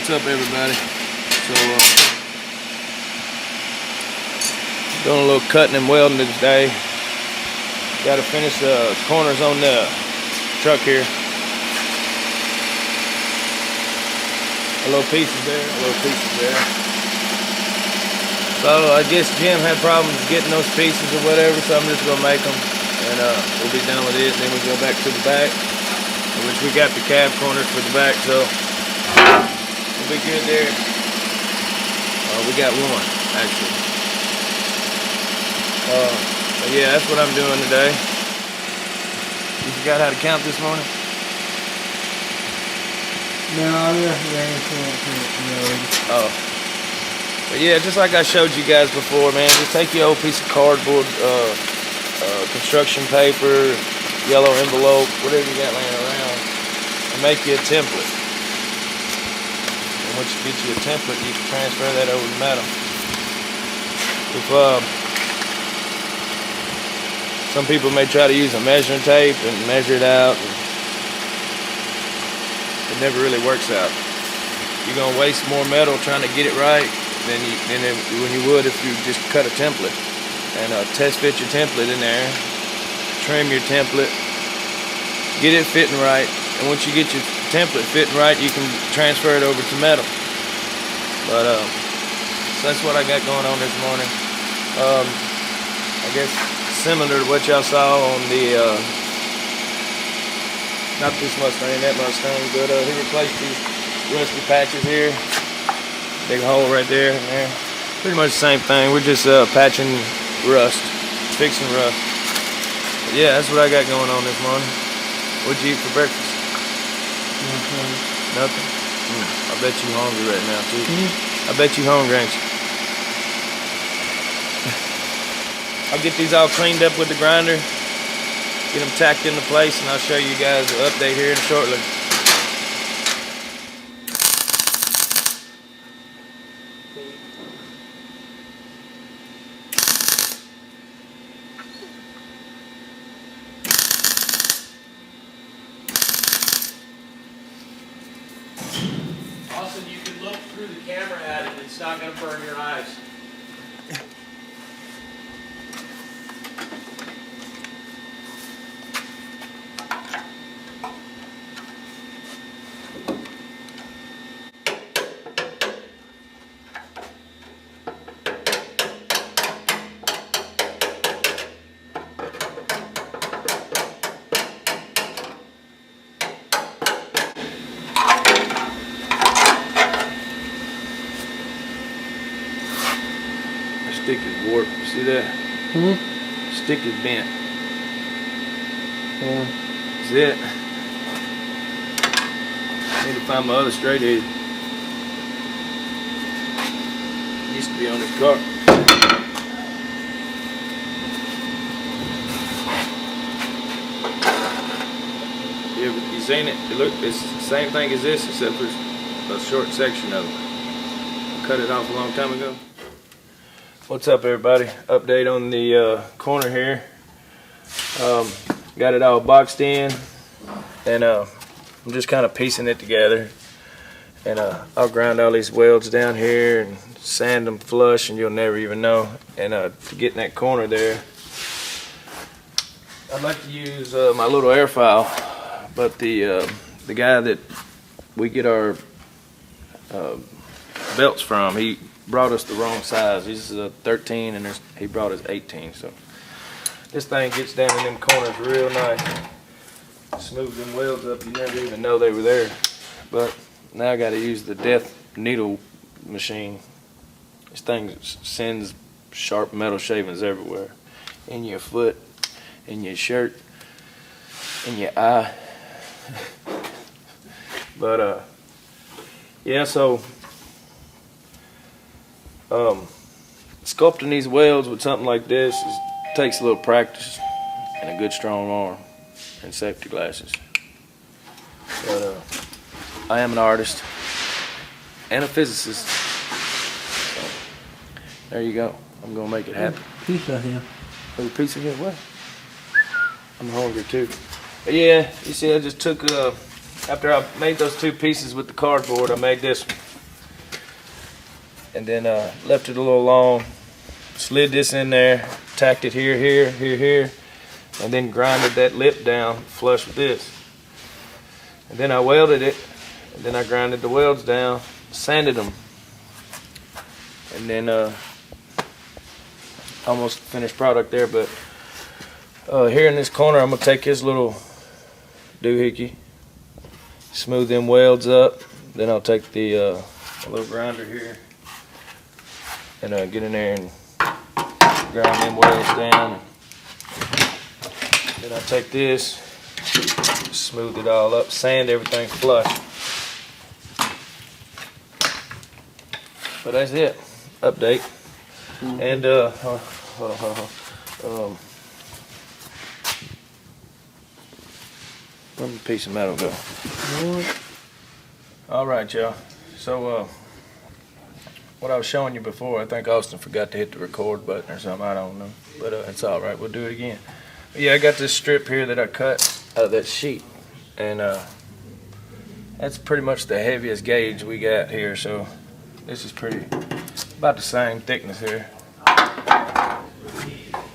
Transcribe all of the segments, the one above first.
What's up, everybody? So, doing a little cutting and welding today. Got to finish the corners on the truck here. A little pieces there, a little pieces there. So I guess Jim had problems getting those pieces or whatever, so I'm just gonna make them, and we'll be done with it. And then we go back to the back, which we got the cab corners for the back, so we'll be good there. We got one actually. But yeah, that's what I'm doing today. You forgot how to count this morning? No, Oh. But yeah, just like I showed you guys before, man, just take your old piece of cardboard, construction paper, yellow envelope, whatever you got laying around, and make you a template. And once you get you a template, you can transfer that over to metal. If, some people may try to use a measuring tape and measure it out. It never really works out. You're gonna waste more metal trying to get it right than when you would if you just cut a template. And test fit your template in there, trim your template, get it fitting right. And once you get your template fitting right, you can transfer it over to metal. But so that's what I got going on this morning. I guess similar to what y'all saw on the not this Mustang, that Mustang, but he replaced these rusty patches here. Big hole right there and there. Pretty much the same thing. We're just patching rust, fixing rust. But yeah, that's what I got going on this morning. What'd you eat for breakfast? nothing. Nothing? I bet you hungry right now too. I bet you hungry, ain't you? I'll get these all cleaned up with the grinder, get them tacked into place, and I'll show you guys an update here shortly. Austin, you can look through the camera at it, it's not going to burn your eyes. Stick is warped. See that? Stick is bent. Yeah. That's it. Need to find my other straight edge. Used to be on this car. Yeah, but you seen it? It's the same thing as this, except for a short section of it. I cut it off a long time ago. What's up, everybody? Update on the corner here. Got it all boxed in, and I'm just kind of piecing it together. And I'll grind all these welds down here and sand them flush, and you'll never even know. And to get in that corner there, I'd like to use my little air file, but the guy that we get our belts from, he brought us the wrong size. This is a 13 and he brought us 18. So this thing gets down in them corners real nice. Smooth them welds up, you never even know they were there. But now I got to use the death needle machine. This thing sends sharp metal shavings everywhere. In your foot, in your shirt, in your eye. But yeah, so sculpting these welds with something like this takes a little practice and a good strong arm and safety glasses. But I am an artist and a physicist. So there you go. I'm gonna make it happen. Pizza here. Little piece of it. What? I'm hungry too. But yeah, you see, I just took after I made those two pieces with the cardboard, I made this one. and then left it a little long, slid this in there, tacked it here, and then grinded that lip down flush with this. And then I welded it, and then I grinded the welds down, sanded them, and then almost finished product there. But here in this corner, I'm gonna take his little doohickey, smooth them welds up. Then I'll take the little grinder here and get in there and grind them welds down. Then I take this, smooth it all up, sand everything flush. But that's it. Update. And where'd the piece of metal go? All right, y'all. So what I was showing you before, I think Austin forgot to hit the record button or something. I don't know, but it's all right. We'll do it again. But yeah, I got this strip here that I cut out of that sheet, and that's pretty much the heaviest gauge we got here. So this is pretty about the same thickness here.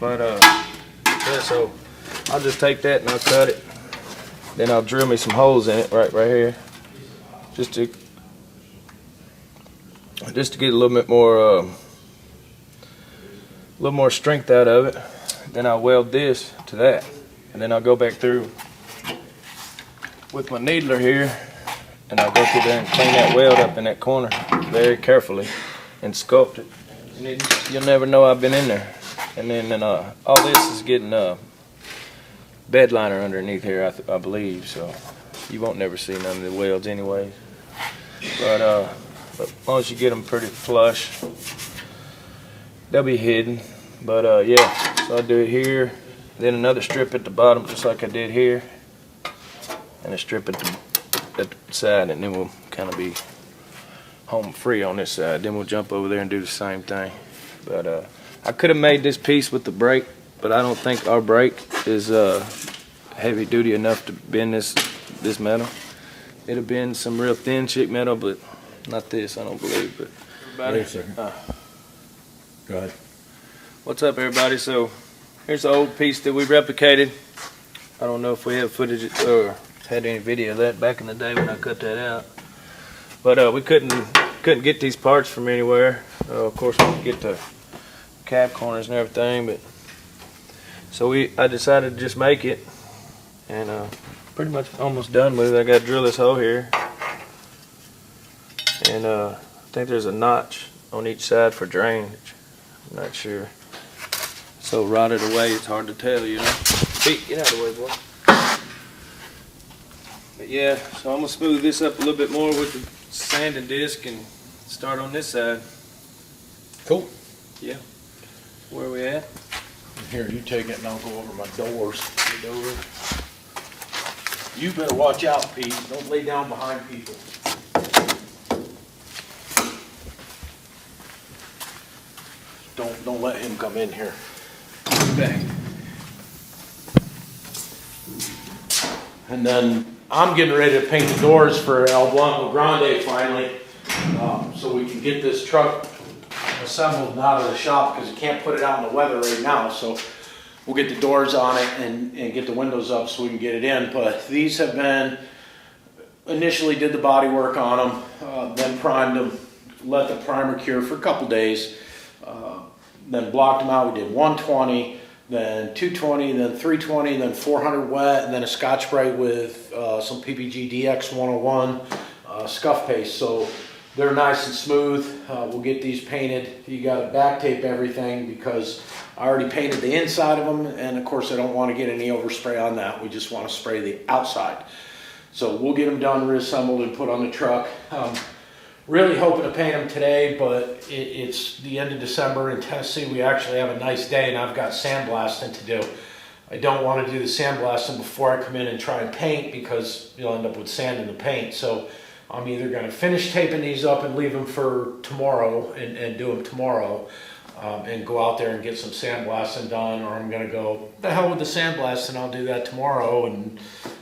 But yeah, so I'll just take that and I'll cut it. Then I'll drill me some holes in it right here, just to get a little bit more strength out of it. Then I'll weld this to that, and then I'll go back through with my needler here, and I'll go through there and clean that weld up in that corner very carefully and sculpt it. And you'll never know I've been in there. And then all this is getting bed liner underneath here, I believe, so you won't never see none of the welds anyways. But as long as you get them pretty flush, they'll be hidden. But yeah, so I'll do it here, then another strip at the bottom just like I did here, and a strip at the side, and then we'll kind of be home free on this side. Then we'll jump over there and do the same thing. But I could have made this piece with the brake, but I don't think our brake is heavy duty enough to bend this metal. It'll bend some real thin sheet metal, but not this, I don't believe. But everybody, wait a second. Go ahead. What's up, everybody? So here's the old piece that we replicated. I don't know if we have footage or had any video of that back in the day when I cut that out. But we couldn't get these parts from anywhere. Of course, we could get the cab corners and everything, but so I decided to just make it, and pretty much almost done with it. I got to drill this hole here, and I think there's a notch on each side for drainage. I'm not sure. So rotted away, it's hard to tell, you know. Pete, get out of the way, boy. But yeah, so I'm gonna smooth this up a little bit more with the sanding disc and start on this side. Cool. Yeah. Where are we at? Here, you take it and I'll go over my doors. Get over. You better watch out, Pete. Don't lay down behind people. Don't let him come in here. Back. And then I'm getting ready to paint the doors for El Blanco Grande finally, so we can get this truck assembled and out of the shop, because you can't put it out in the weather right now. So we'll get the doors on it and get the windows up so we can get it in. But these have been, initially did the body work on them, then primed them, let the primer cure for a couple days, then blocked them out. We did 120, then 220, then 320, then 400 wet, and then a Scotch Brite with some PPG DX 101 scuff paste. So they're nice and smooth. We'll get these painted. You got to back tape everything because I already painted the inside of them, and of course I don't want to get any overspray on that. We just want to spray the outside. So we'll get them done, reassembled, and put on the truck. Really hoping to paint them today, but it's the end of December in Tennessee. We actually have a nice day, and I've got sandblasting to do. I don't want to do the sandblasting before I come in and try and paint, because you'll end up with sand in the paint. So I'm either going to finish taping these up and leave them for tomorrow and do them tomorrow, and go out there and get some sandblasting done, or I'm going to go, the hell with the sandblasting, I'll do that tomorrow,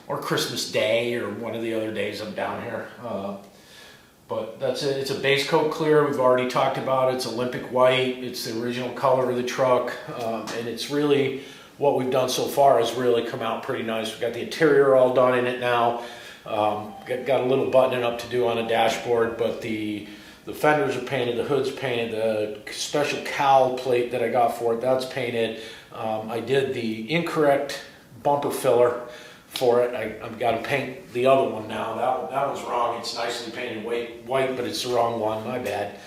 or Christmas Day, or one of the other days I'm down here. But that's it. It's a base coat clear. We've already talked about it. It's Olympic white. It's the original color of the truck. And it's really, what we've done so far has really come out pretty nice. We've got the interior all done in it now. Got a little buttoning up to do on the dashboard, but the fenders are painted, the hood's painted, the special cowl plate that I got for it, that's painted. I did the incorrect bumper filler for it. I've got to paint the other one now. That one's wrong. It's nicely painted white, but it's the wrong one. My bad.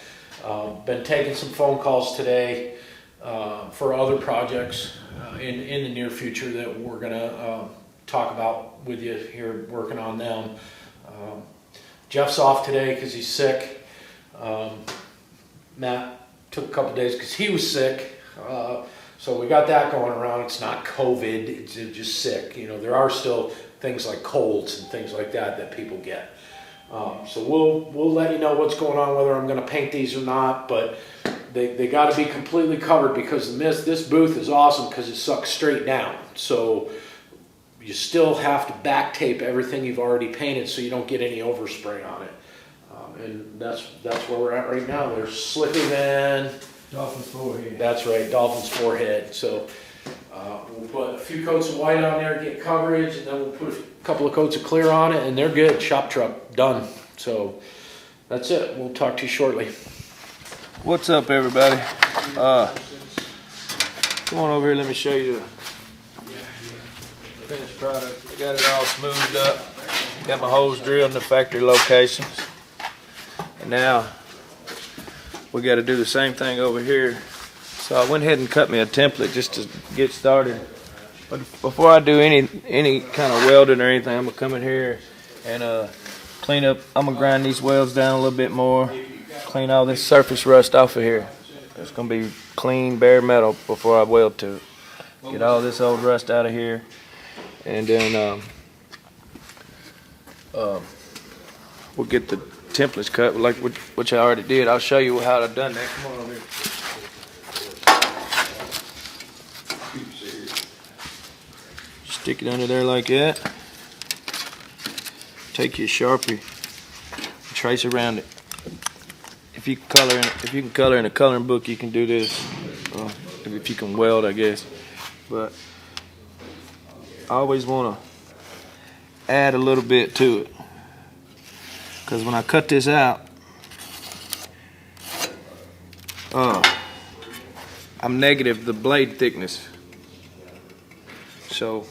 Been taking some phone calls today for other projects in the near future that we're gonna talk about with you here, working on them. Jeff's off today because he's sick. Matt took a couple days because he was sick. So we got that going around. It's not COVID, it's just sick. You know, there are still things like colds and things like that people get. So we'll let you know what's going on, whether I'm going to paint these or not, but they got to be completely covered because this booth is awesome because it sucks straight down. So you still have to back tape everything you've already painted so you don't get any overspray on it. And that's where we're at right now. They're slicker than Dolphin's forehead. That's right, Dolphin's forehead. So we'll put a few coats of white on there to get coverage, and then we'll put a couple of coats of clear on it, and they're good. Shop truck, done. So that's it. We'll talk to you shortly. What's up, everybody? Come on over here, let me show you the finished product. I got it all smoothed up. Got my holes drilled in the factory locations. And now we got to do the same thing over here. So I went ahead and cut me a template just to get started. But before I do any kind of welding or anything, I'm gonna come in here and clean up. I'm gonna grind these welds down a little bit more, clean all this surface rust off of here. It's gonna be clean bare metal before I weld to it. Get all this old rust out of here, and then we'll get the templates cut, like which I already did. I'll show you how I've done that. Come on over here. Stick it under there like that. Take your Sharpie, trace around it. If you can color in a coloring book, you can do this. If you can weld, I guess. But I always want to add a little bit to it, because when I cut this out, I'm negative the blade thickness. So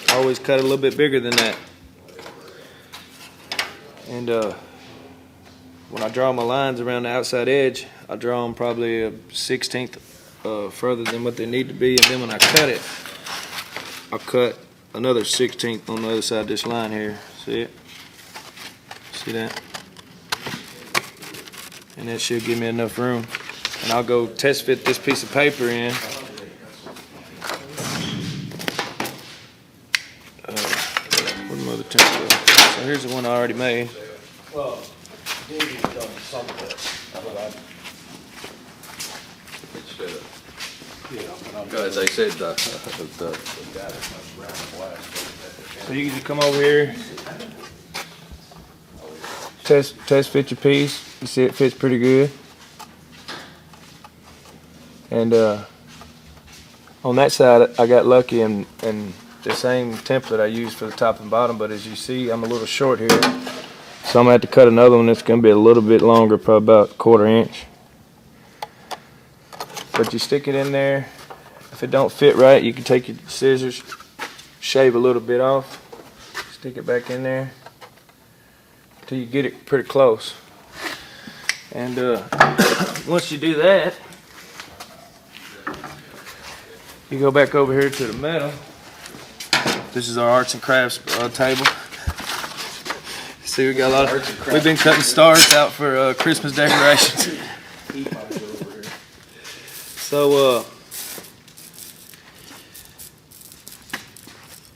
I always cut a little bit bigger than that. And when I draw my lines around the outside edge, I draw them probably a 1/16 further than what they need to be. And then when I cut it, I cut another 1/16 on the other side of this line here. See it? See that? And that should give me enough room. And I'll go test fit this piece of paper in. What another template? So here's the one I already made. Well, Davey's done some of it, As I said, So you can just come over here, test fit your piece. You see it fits pretty good. And on that side, I got lucky and the same template I used for the top and bottom. But as you see, I'm a little short here, so I'm gonna have to cut another one that's gonna be a little bit longer, probably about 1/4 inch. But you stick it in there. If it don't fit right, you can take your scissors, shave a little bit off, stick it back in there till you get it pretty close. And once you do that, you go back over here to the metal. This is our arts and crafts table. See, we got a lot of. We've been cutting stars out for Christmas decorations. So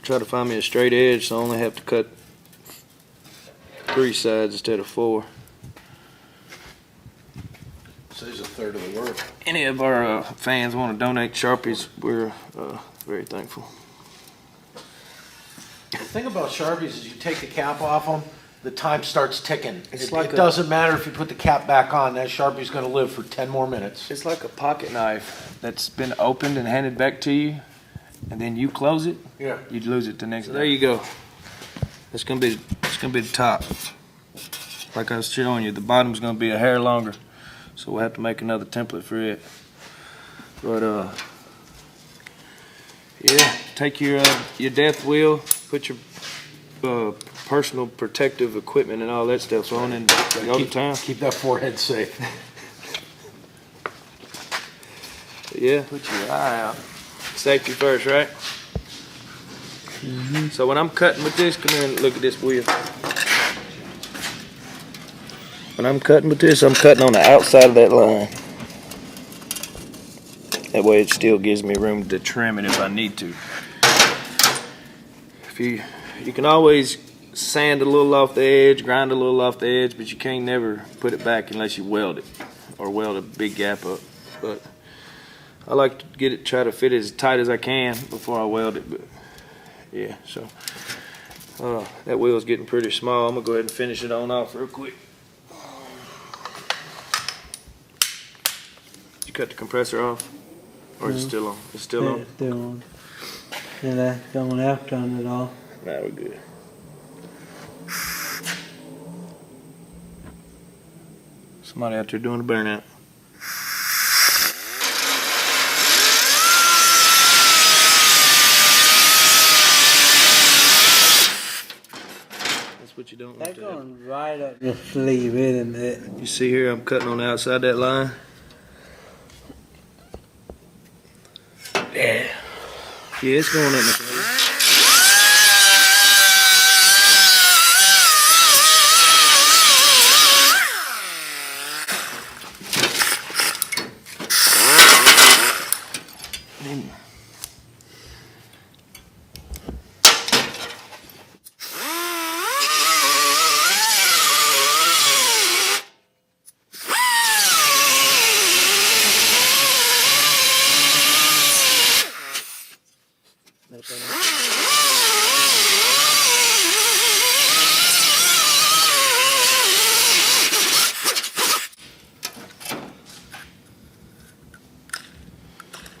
try to find me a straight edge, so I only have to cut 3 sides instead of 4. Saves a third of the work. Any of our fans want to donate Sharpies, we're very thankful. The thing about Sharpies is you take the cap off them the time starts ticking. It's It, like it a- doesn't matter if you put the cap back on, that Sharpie's gonna live for 10 more minutes. It's like a pocket knife that's been opened and handed back to you, and then you close it. Yeah. You'd lose it the next day. There you go. It's gonna be the top. Like I was showing you, the bottom's gonna be a hair longer, so we'll have to make another template for it. But yeah, take your death wheel, put your personal protective equipment and all that stuff on, and go to town. Keep that forehead safe. Yeah, put your eye out. Safety first, right? So when I'm cutting with this, come here and look at this wheel. When I'm cutting with this, I'm cutting on the outside of that line. That way it still gives me room to trim it if I need to. If you can always sand a little off the edge, grind a little off the edge, but you can't never put it back unless you weld it or weld a big gap up. But I like to get it, try to fit it as tight as I can before I weld it. But yeah, so that wheel's getting pretty small. I'm gonna go ahead and finish it on off real quick. Did you cut the compressor off? Or is it still on? It's still on? It's still on. And I don't have done it all. Nah, we're good. Somebody out there doing a burnout. That's what you don't want That's to have. going right up the sleeve, isn't it? You see here, I'm cutting on the outside that line. Yeah. Yeah, it's going up my face.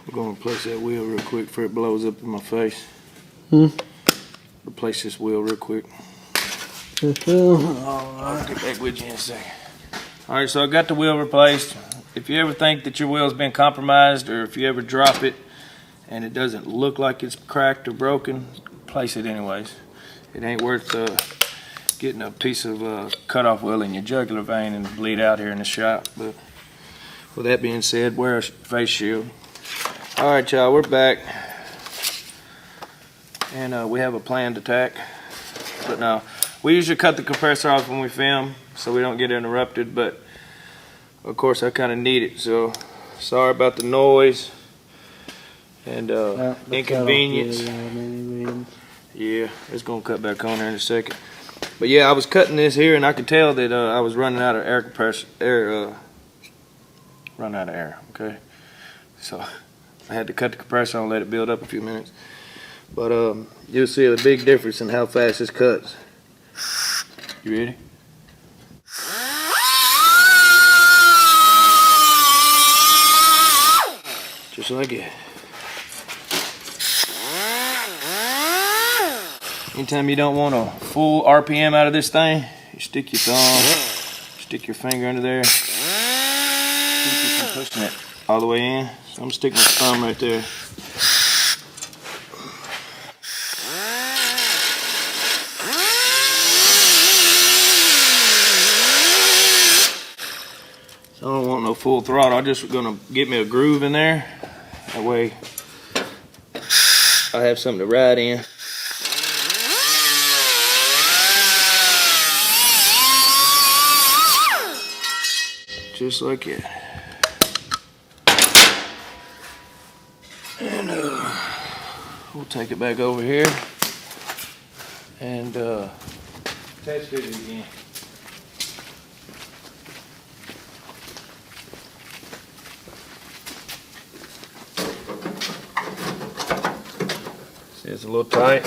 We're gonna replace that wheel real quick before it blows up in my face. Replace this wheel real quick. I'll get back with you in a second. Alright, so I got the wheel replaced. If you ever think that your wheel's been compromised, or if you ever drop it and it doesn't look like it's cracked or broken, place it anyways. It ain't worth getting a piece of cutoff wheel in your jugular vein and bleed out here in the shop. But with that being said, wear a face shield. Alright y'all, we're back. And we have a planned attack. But no, we usually cut the compressor off when we film so we don't get interrupted, but of course I kind of need it, so sorry about the noise and inconvenience. Yeah, it's gonna cut back on here in a second. But yeah, I was cutting this here and I could tell that I was running out of air compressor, running out of air, okay? So I had to cut the compressor on and let it build up a few minutes. But you'll see a big difference in how fast this cuts. You ready? Just like it. Anytime you don't want a full RPM out of this thing, you stick your thumb, stick your finger under there, keep you from pushing it all the way in. So I'm gonna stick my thumb right there. So I don't want no full throttle. I'm just gonna get me a groove in there. That way I have something to ride in. Just like it. And we'll take it back over here and test fit it again. See, it's a little tight.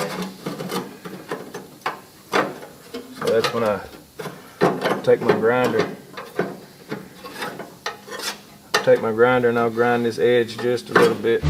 So that's when I take my grinder. Take my grinder and I'll grind this edge just a little bit.